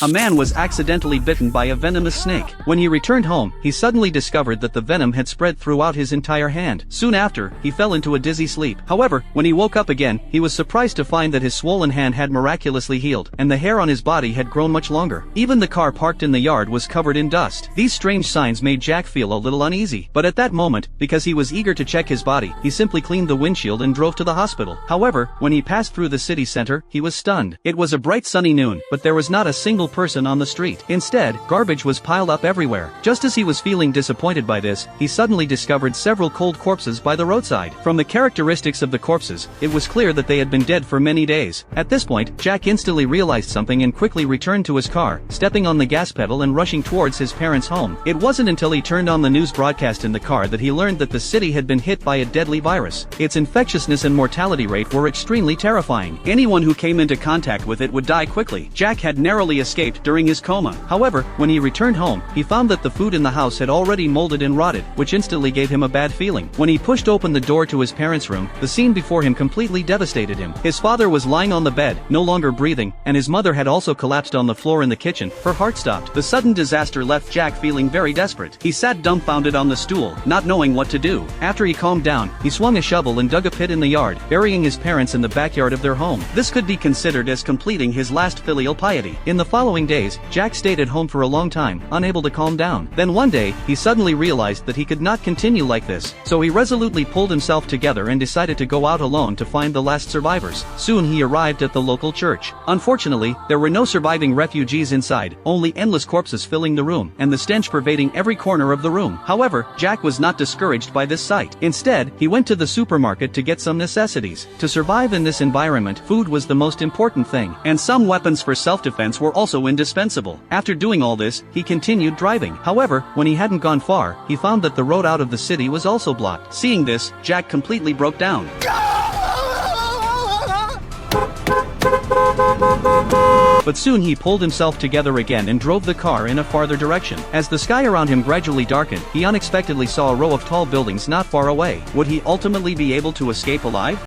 A man was accidentally bitten by a venomous snake. When he returned home, he suddenly discovered that the venom had spread throughout his entire hand. Soon after, he fell into a dizzy sleep. However, when he woke up again, he was surprised to find that his swollen hand had miraculously healed, and the hair on his body had grown much longer. Even the car parked in the yard was covered in dust. These strange signs made Jack feel a little uneasy. But at that moment, because he was eager to check his body, he simply cleaned the windshield and drove to the hospital. However, when he passed through the city center, he was stunned. It was a bright sunny noon, but there was not a single person on the street. Instead, garbage was piled up everywhere. Just as he was feeling disappointed by this, he suddenly discovered several cold corpses by the roadside. From the characteristics of the corpses, it was clear that they had been dead for many days. At this point, Jack instantly realized something and quickly returned to his car, stepping on the gas pedal and rushing towards his parents' home. It wasn't until he turned on the news broadcast in the car that he learned that the city had been hit by a deadly virus. Its infectiousness and mortality rate were extremely terrifying. Anyone who came into contact with it would die quickly. Jack had narrowly escaped during his coma. However, when he returned home, he found that the food in the house had already molded and rotted, which instantly gave him a bad feeling. When he pushed open the door to his parents' room, the scene before him completely devastated him. His father was lying on the bed, no longer breathing, and his mother had also collapsed on the floor in the kitchen. Her heart stopped. The sudden disaster left Jack feeling very desperate. He sat dumbfounded on the stool, not knowing what to do. After he calmed down, he swung a shovel and dug a pit in the yard, burying his parents in the backyard of their home. This could be considered as completing his last filial piety. In the following days, Jack stayed at home for a long time, unable to calm down. Then one day, he suddenly realized that he could not continue like this, so he resolutely pulled himself together and decided to go out alone to find the last survivors. Soon he arrived at the local church. Unfortunately, there were no surviving refugees inside, only endless corpses filling the room, and the stench pervading every corner of the room. However, Jack was not discouraged by this sight. Instead, he went to the supermarket to get some necessities. To survive in this environment, food was the most important thing, and some weapons for self-defense were also indispensable. After doing all this, he continued driving. However, when he hadn't gone far, he found that the road out of the city was also blocked. Seeing this, Jack completely broke down. But soon he pulled himself together again and drove the car in a farther direction. As the sky around him gradually darkened, he unexpectedly saw a row of tall buildings not far away. Would he ultimately be able to escape alive?